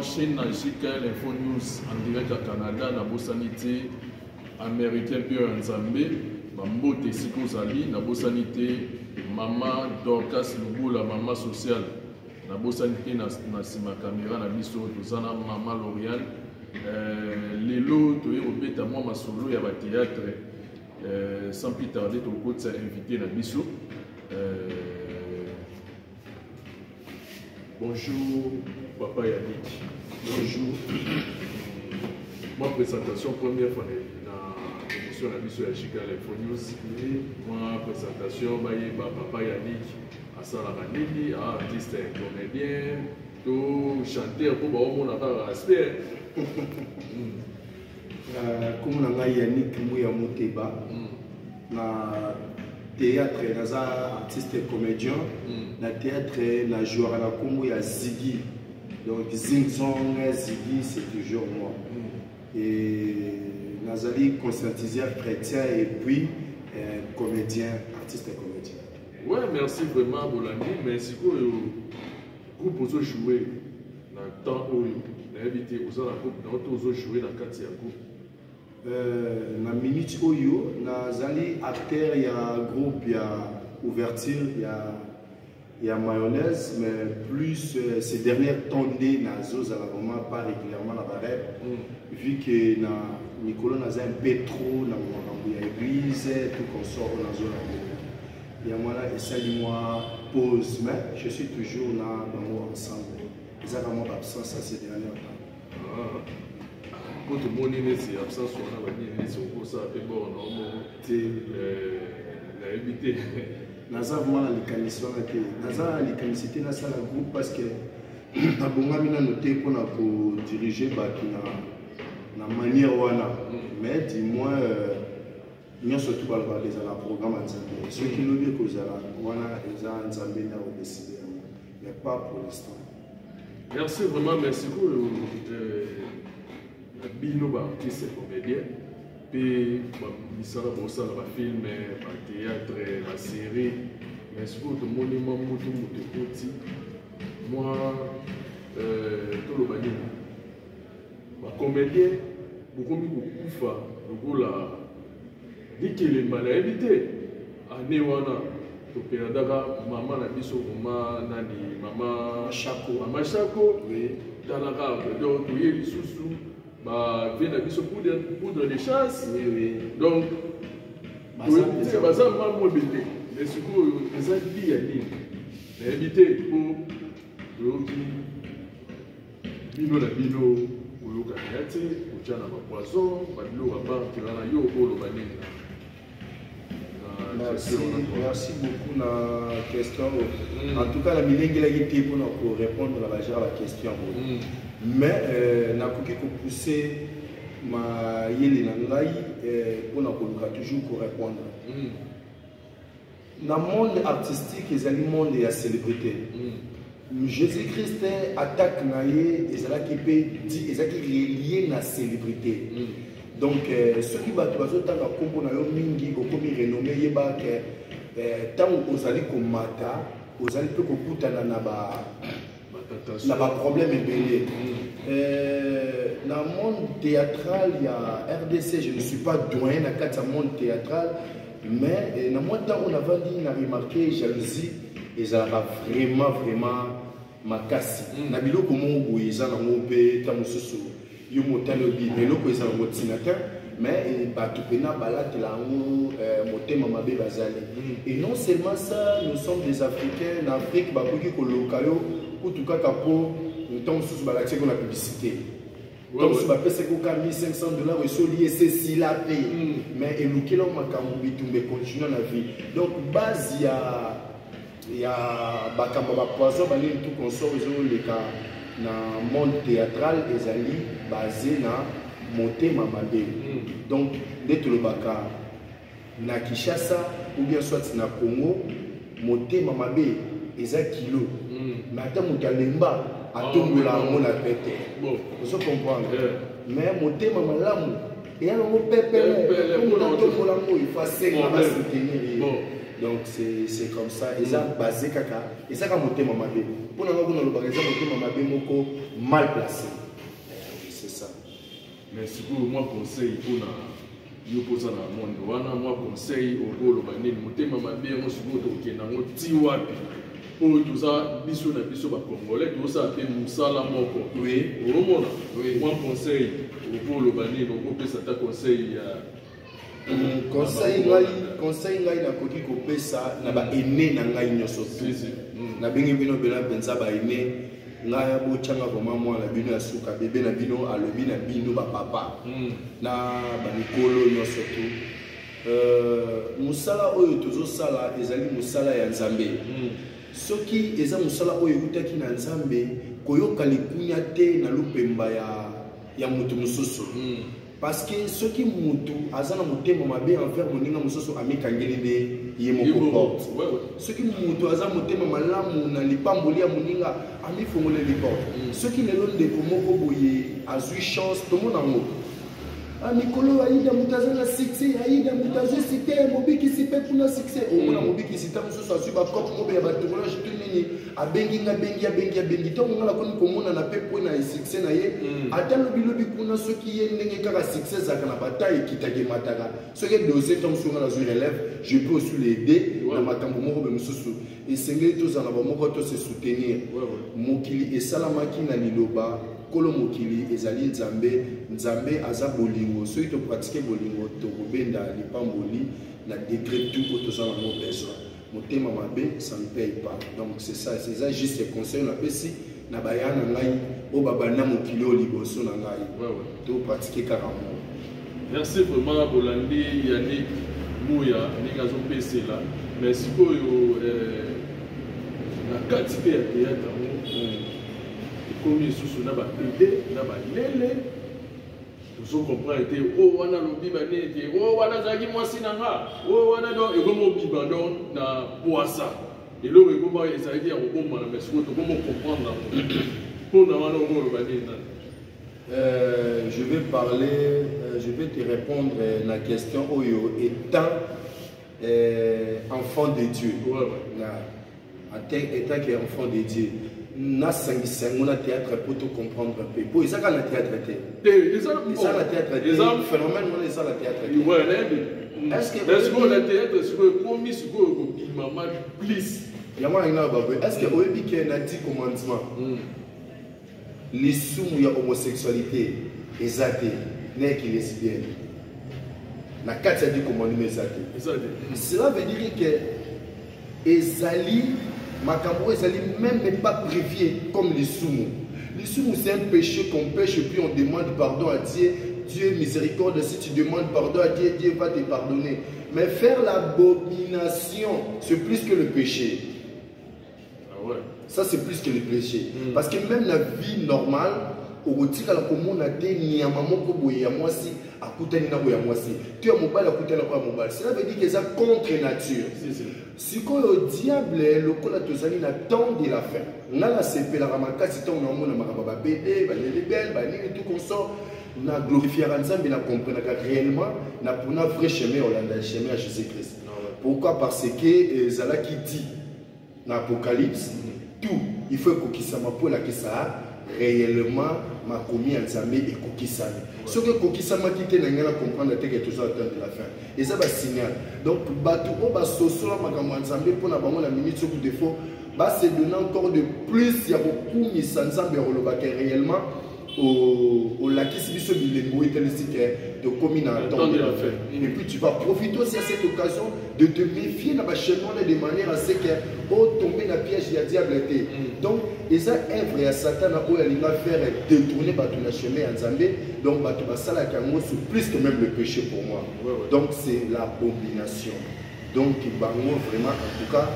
chaîne JKL Info News en direct à Canada, na bosanité américain Pio Nzambe, Mambote Siko Zali, na bosanité Maman Dorcas Lubula, Maman Sociale, na bosanité na sima caméra na biso, tozana Maman Lauriane, Lelo, toye obeta moi ma solo ya ba théâtre, sans plus tarder, ton côté s'est invité na biso. Bonjour, Papa Yannick. Bonjour. Moi, présentation première fois dans l'émission de la mission de JKL Info News. Moi, présentation, Papa Yannick, Asala Ranili, artiste comédien, tout chanteur pour voir mon aspect. Comme on a Yannick Mouya Mouteba, na théâtre, naza artiste comédien, na théâtre, na joueur à la combo ya Ziggy. Donc Zing Zong, Ziggy, c'est toujours moi. Et Nazali conscientiseur chrétien et puis comédien, artiste et comédien. Ouais, merci vraiment Bolandi. Merci pour le groupe aux jouer dans le temps où on a invité aux autres jouer dans le cadre de groupe. Na minute oyo nazali acteur ya groupe ya ouverture ya mayonnaise mais plus ces dernières tondées nazo zala vraiment pas régulièrement na barep vu que na Nicolas naza un peu trop na makambo ya église tout consort nazo na ya mwana esali moi pause mais je suis toujours na bango ensemble ils ont vraiment absence à ces derniers temps. Pour tout le monde, c'est absence sur la vanille, c'est au ça et bon, non, c'est évité. Naza vraiment la mécanisme Naza la mécanicité na ça la groupe parce que na bonga mina noté pour na diriger batu na manière wana mais dis-moi nous surtout pas le des la programme Nzambe ceux qui nous disent que zala wana eza Nzambe na décider mais pas pour l'instant. Merci vraiment, merci pour bino ba artiste comédien puis misala bosala ba film ba théâtre ba série mais surtout tout monument mutu kuti moi tout le bani ba comédien beaucoup kufa lokola dikele mala éviter ane wana to perdaka maman na biso mama nani mama Chako oui dans la rave donc tu es sous vient à biso poudre de chasse. Oui, oui. Donc, c'est pas ça, moi, moi, mais ce que les amis à dire, mais éviter pour bino la bino, ou le candidat, ou tient à ma poisson, badlo à part, qui va yo, ou le banin. Merci beaucoup na question. En tout cas, la milenge la été pour répondre à la question. Mais na koki ko pousser ma yele na ngai pour na ko toujours pour répondre. Dans le monde artistique, il y a le monde de la célébrité. Jésus-Christ attaque naïe et ça qui peut dire et ça qui est lié à la célébrité. Donc ceux qui battent les autres dans le combo na yo mingi au comme renommé yeba que tant aux allez comme mata aux allez peu ko kutana na ba problème belé. Dans le monde théâtral, il y a RDC, je ne suis pas doyen dans le monde théâtral, mais dans le monde où on a remarqué jalousie, et ça a vraiment ma casse. Dans le monde où ils ont un peu de temps, ils ont un peu de temps, mais et non seulement ça, nous sommes des Africains, en Afrique, ou tout cas, nous sommes sous la publicité. Donc, si vous avez 1500 $, vous avez c'est si la paye. Mais il y a continuer la vie. Donc, base, il y a des poissons, tout consort, dans le monde théâtral, ils sont basés dans monter Mamabé. Donc, dès que le baka, na Kinshasa, ou bien soit na Congo, monter Mamabé, ils ont kilo. Mais attends, mon calemba. À tout le monde a pété. Vous comprenez? Mais mon thème est là. Et alors, mon pépé, il faut soutenir. Donc c'est comme ça. Et ça basé kaka. Et ça comme motema mabe. Pour nous on le bagage motema mabe moko mal placé. C'est ça. Mais si pour moi conseil pour na yo posa na monde wana moi conseil au golo banini motema mabe mo siko to kena ngo ti wapi. Pour tout ça biso na biso ba congolais tout ça pe musala moko. Oui. Omona. Oui. Moi conseil au golo banini on peut ça ta conseil conseil ngai na koki kopesa na ba ene na ngai nyoso na bengi bino bela benza ba ene ngai bo changa vraiment moi na bino ya suka bebe na bino alobi na bino ba papa na ba mikolo nyoso musala oyo tozo sala ezali musala ya Nzambe soki eza musala oyo utaki na Nzambe koyoka likunya te na lupemba ya mutu mususu parce que ce qui mutu azana motema mabe envers moninga musoso amikangeli de ye moko porte ce qui mutu azana motema malamu na lipamboli ya moninga amifongole li porte ce qui lelo ndeko moko boye azui chance tomona ngo mikolo aida mutazana succès aida mutazo cité mobiki sipe kuna succès omona mobiki sita musoso azui ba cop mobe ya batokolage tunini abengi bengi to ngala koni komona na pepo na succès na ye ata lobilobi kuna soki ye ndenge kaka succès zaka na bataille kitake mataka soki dossier tom songa na zui relève je peux aussi l'aider na makambo moko be musoso et sengeli to zana ba moko to se soutenir mokili esalamaki na liloba kolo mokili ezali Nzambe aza bolingo soki to pratiquer bolingo to kobenda lipamboli na décret tout ko to zana mo besoin motema mabe ça ne paye pas donc c'est ça juste les conseils na pesi na bayana ngai o babana mokili o liboso na ngai to pratiquer carrément. Merci vraiment Bolandi Yannick Mouya ningazo pesi là merci pour na quantité ya théâtre comme sous na ba PD na ba lele vous comprenez que oh wana lobi bane que oh wana zaki mwasi nanga oh wana do ekomo bibandon na poisa et le ekomo ezaki ya kokoma na mais to comment comprendre pour na wana ngolo bane je vais te répondre la question oyo étant enfant de Dieu étant que enfant de Dieu na sangisango na théâtre pour te comprendre un peu pour ça quand la théâtre était ça la théâtre des phénomène on ça la théâtre est-ce que la théâtre c'est que promis ce que maman please yama ina baba est-ce que oyebi que na 10 commandements les sumu ya homosexualité ezate n'est qu'il lesbienne na 4 10 commandements ezate cela veut dire que ezali makambo ezali même pas prévu comme les sumu. Les sumu c'est un péché qu'on pêche et puis on demande pardon à Dieu. Dieu miséricorde, si tu demandes pardon à Dieu, Dieu va te pardonner. Mais faire l'abomination, c'est plus que le péché. Ah ouais. Ça c'est plus que le péché. Parce que même la vie normale, au tika la komona te ni ya mamoko boye ya mwasi akutani na boya mwasi. Tu as mobile akutani na boya mobile. Cela veut dire que ça contre nature. Si le diable lokola tozali na temps de la fin. Na la sepela ramakasi temps na mona makaba bébé, ba lebel, ba nini tout comme ça. Na glorifier Nzambe na comprendre que réellement na pour na vrai chemin Hollande chemin à Jésus-Christ. Pourquoi? Parce que Zala qui dit dans l'Apocalypse tout il faut que kisama pour la kisa réellement ma commis Nzambe et kokisami. Ce que kokisama qui te na comprendre que tout ça attend de la fin. Et ça va signal. Donc batu o ba sosola makambo Nzambe pour na bango la minute sur défaut va se donner encore de plus ya beaucoup mi Nzambe rolobaka réellement au lakisi biso bilembo etelesike de commune à temps de la fin. Et puis tu vas profiter aussi à cette occasion de te méfier dans ma chaîne de manière à ce que tomber dans le piège du diable. Donc et ça œuvre à Satan où il va faire détourner la chemin à Nzambe. Donc ça c'est plus que même le péché pour moi. Donc c'est l'abomination. Donc vraiment en tout cas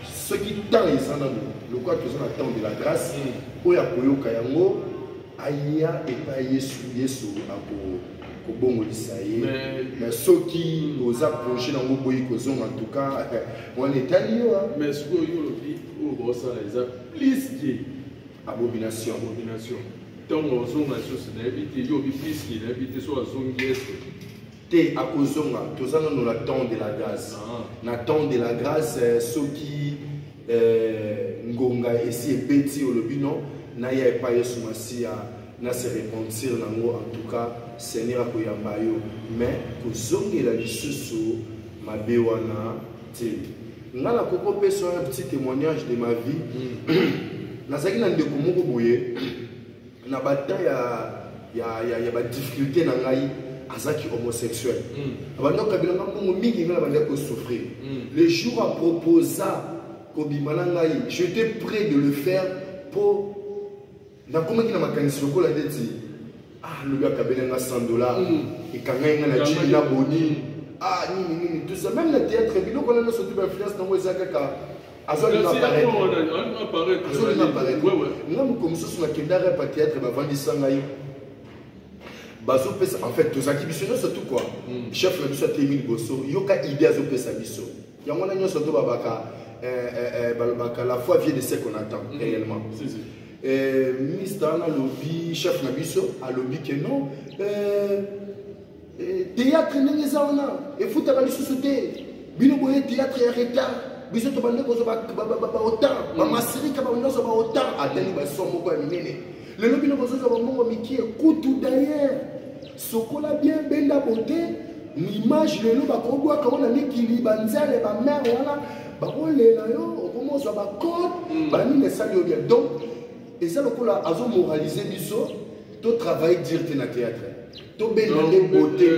ce qui tend les gens le quoi que sont attend de la grâce où il y a Kayango Aya et pas Yesu ako bongo lisaye mais ceux qui nous approchent dans le pays en tout cas on est allé mais ce que yo dit au ça les plus qui abomination tant on zone sur ce n'habite yo plus qui n'habite sur la zone est te akozonga tozana no la temps de la grâce na temps de la grâce soki ngonga esi ebeti olobino na ya epa Yesu Masia na se repentir nango en tout cas Seigneur akoyamba yo mais kozongela lisusu mabe wana te ngala koko peso un petit témoignage de ma vie nazaki na ndeko moko boye na bata ya ba difficulté na ngai azaki homosexuel abanda kabila mbongo mingi ngala banda ko souffrir le jour à proposa kobimana ngai j'étais prêt de le faire pour na komaki na makanisi lokola ndeti le gars kabela nga $100 ekangai nga na jini na boni nini tout ça même le théâtre biloko na so tu influence nango ezaka ka azoli na apparaître nga mokomosusu nakendaka pa théâtre bavandisa ngai bazopesa en fait tozalaki biso nyonso tout quoi chef na biso atemi liboso yoka idée azopesa biso yango wana nyonso to balobaka la foi vient de ce qu'on attend réellement ministre na lobby chef na biso alobi que non théâtre ndenge eza wana efutaka lisusu te bino boye théâtre ya retard biso tobande kozwa baotan bamasirika bandozo baotan ateni baso moko ya minene lelo bino kozozwa bambongo miki ekutu d'ailleurs sokola bien benda bote image lelo bakobwaka wana mikili banzale bamere wana bakolela yo okomozwa bacote banini esali yo bien donc eza lokola azomoralize biso to travaille dire te na théâtre to benda nde bote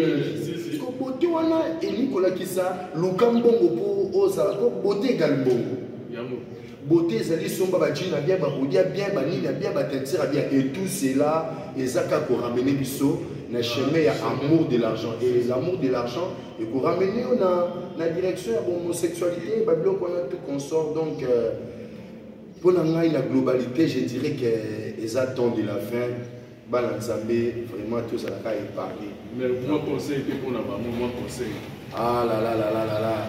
ko bote wana elikolakisa luka mbongo po ozala po bote egale mbongo beauté ezali somba bajina bien babodia bien banina bien batentira bien et tout cela ezaka ko ramener biso na chemin ya amour de l'argent et l'amour de l'argent et ko ramener na direction ya homosexualité babiloko na tout consort donc pour la globalité je dirais que eza temps de la fin bana nzambe vraiment tous à la épargner mais moi conseil que pour na ba moi conseil là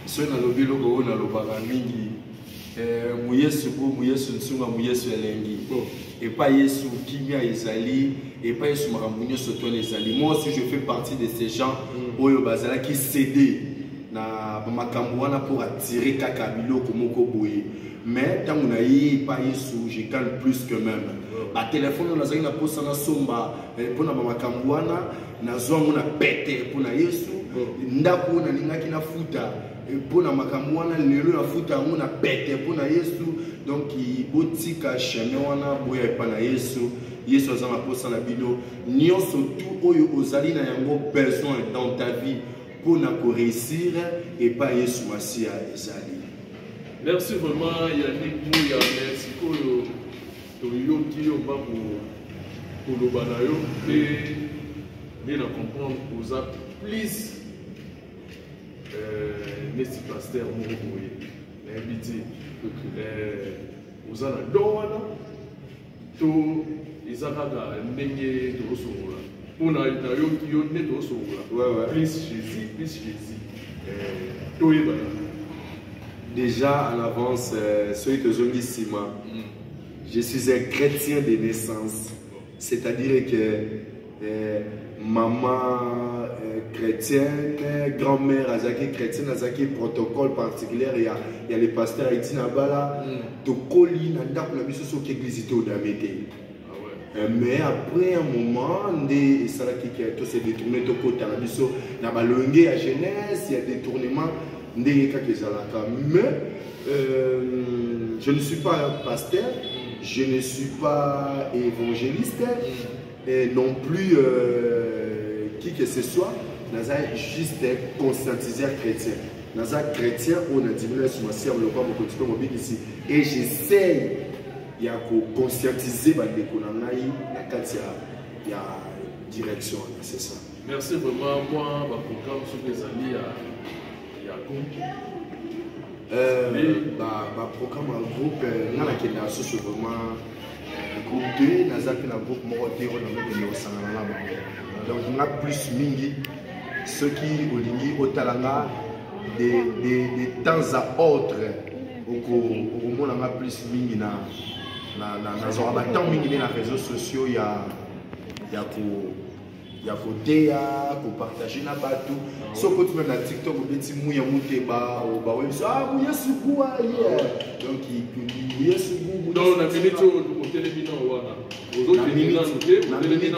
so na lobilo ko na lobaka mingi muyesu nsunga muyesu elengi et pas yesu kimia ezali et pas yesu makambo nyonso to ezali moi aussi je fais partie de ces gens oyo bazala qui céder na makambo wana pour attirer kaka biloko moko boye mais tant on a eu pas yesu je gagne plus que même ba téléphone na zaki na posa na somba pour na makambo wana na zongo na pete pour na yesu ndako na lingaki na futa pour na makambo wana lelo na futa ngo na pete pour na yesu donc botika chemin wana boya pa na yesu yesu azama posa na bino nyonso tout oyo ozali na yango besoin dans ta vie pour na ko réussir et pas yesu masia ezali. Merci vraiment Yannick Mouya, merci pour le qui est pour le banayo et bien à comprendre aux actes plus merci pasteur Mourouye l'invité aux ana doana to izakaka ndenge to sola pour na yo ne to sola plus Jésus to yeba. Déjà à l'avance, je suis un chrétien de naissance, c'est-à-dire que maman chrétienne, grand-mère azaki chrétienne, azaki protocole particulier, il y a les pasteurs Haïti Nabala, Tokoli, Nanda, la biso qui église au Damete. Mais après un moment, ça s'est détourné, Tokota, la biso, Nabalongue à jeunesse, il y a détournement. Mais je ne suis pas un pasteur, je ne suis pas évangéliste, et non plus qui que ce soit, naza juste conscientiseur chrétien. Naza chrétien, on a dit ici et j'essaie de conscientiser la direction, c'est ça. Merci vraiment, moi, ma programme sur les amis à programme en groupe na la kenda soso vraiment groupe 2 na zapi na groupe moko te on a mis au sangana na bango donc on a plus mingi ceux qui olingi otalanga de temps à autre au monde on a plus mingi na zora ba temps mingi na réseaux sociaux ya ya koteya kopartage na bato soko tu même na TikTok obeti muya muteba oba webiso muya suku ye donc muya suku donc na minute au télévision wana na minute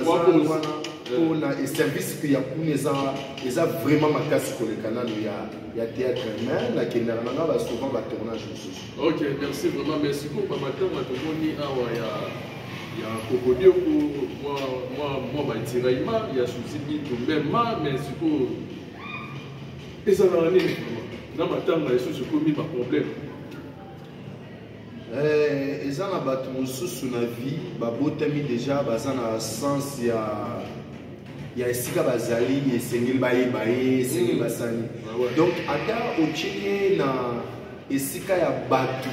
wana na service que ya kuna eza vraiment makasi koleka nano ya théâtre mais na kendaka nanga ba souvent ba tournage mosusu. Ok, merci vraiment, merci pour ma matin tomoni awa ya kokodio pour moi ba tiraima ya souci bitu même mais siko eza na nini na matanga yesu komi ba problème eza na bato mosusu na vie babotami déjà baza na sens ya esika bazali esengeli bayeba ye esengeli basani donc ata otie na esika ya bato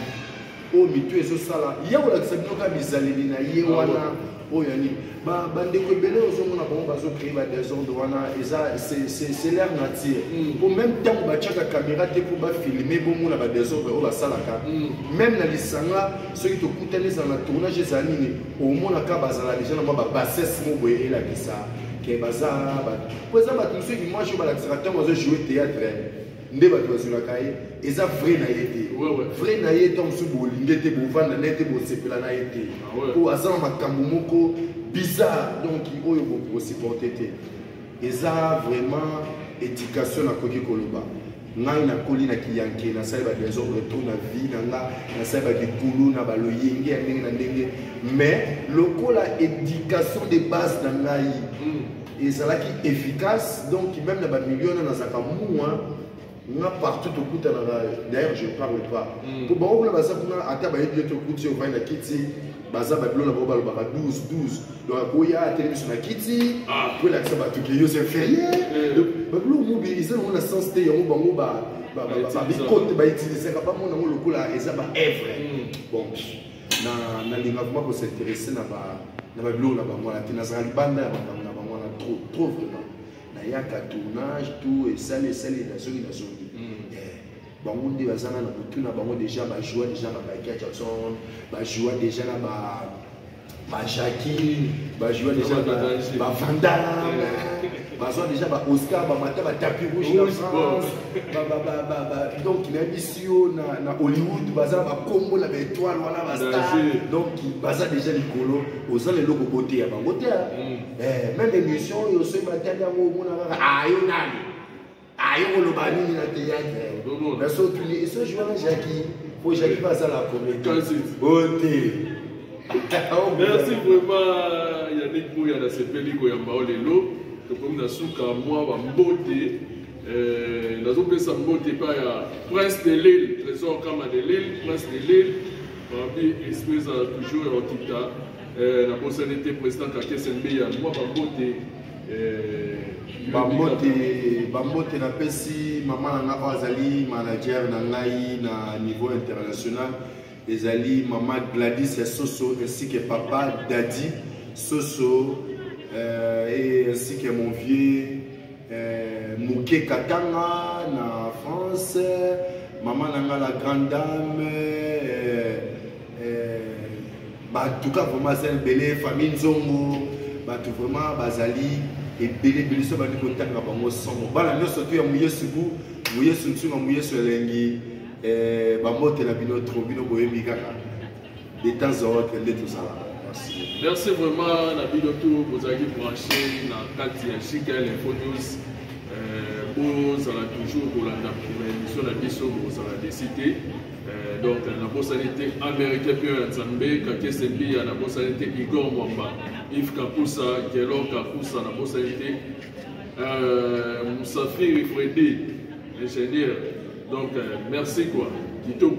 oyo mitu ezosala ye kolakisa bino kaka bizaleli na ye wana oyo ya nini bandeko ebele ozomona bango bazocrée badésordre wana eza c'est leur nature po même ntango batiaka caméra te mpo bafilme bomona badésordre oyo basalaka même na lisanga soki tokutani ezala na tournage ezala nini omonaka bazala déjà na mwa babassesse mo boye elakisa ke baza bato po eza bato mosusu image oyo balakisaka ntango azojoue théâtre nde bato bazolaka ye eza vrai na ye te vrai na ye ntango mosusu bolinge te bovanda na ye te bosepela na ye te po aza na makambo moko bizarre donc oyo bosupporte te eza vraiment éducation nakoki koloba ngai nakoli na kiyanke nasali badésordre to na vie na nga nasali bakikulu na baloyenge ya ndenge na ndenge mais lokola éducation de base na ngai ezalaki efficace donc même na bamillion nazalaka mwa nga partout tokutanaka d'ailleurs je parle pas po bango kuna baza kuna ata bayebi yo tokuti ovai na kiti baza babilo na bango balobaka 12 donc akoya atelemi so na kiti po elakisa bato ke yo c'est férié babilo mobi eza nango na sens te yango bango babikote bautilisaka bamona yango lokola eza baevre bon nalinga vraimen kosinteresse na babilo na bango wana te nazala libanda ya makambo na bango wana trop vraiment nayaka tournage tout esali na zongi bango nde baza na butu na bango déjà bajoua déjà na Michael Jackson bajoua déjà na bajaki bajoua déjà bavandam bazwa déjà baoscar bamata batapi rouge na France donc na bisio na Hollywood baza na bakombo na baétoile wana bastar donc baza déjà likolo oza lelo kobote ya bango te même émission oyo soki batali yango omona kaka ayo nani ayo koloba nini na théâtre mais sotuli eso joue na Jackie po Jackie baza la comédie bote. Merci vraiment Yannick Mouya na sepeli koyamba lelo tokomi na suka mwa bambote nazopesa mbote pa ya Prince de Lille Trésor Kama de Lille Prince de Lille babi esprit ezala toujours ya okita na bosani te président Kakese Mbeya mwa bambote napesi mama na nga oyo azali manager na ngai na niveau international ezali mama Gladys ya Soso ainsi que papa Daddy Soso et ainsi que mon vieux Mouké Katanga na France maman nanga la grande dame tout cas vraiment c'est belle famille Nzongo batu vraiment bazali et belle so bandi kotanga bango songo bala nyoso to ya muyesu ntunga muyesu elengi bamote na bino trop bino boyebi kaka de temps en temps nde tozala. Merci vraiment na bino tout bozalaki branché na kati ya Chic Info News bozala toujours kolanda émission na biso bozala décidé donc na bosanité américain puis Nzambe Kakese Mbeya na bosanité Igor Mwamba Yves Kapusa Gelo Kapusa na bosanité Moussafiri Freddy ingénieur donc merci quoi Kito.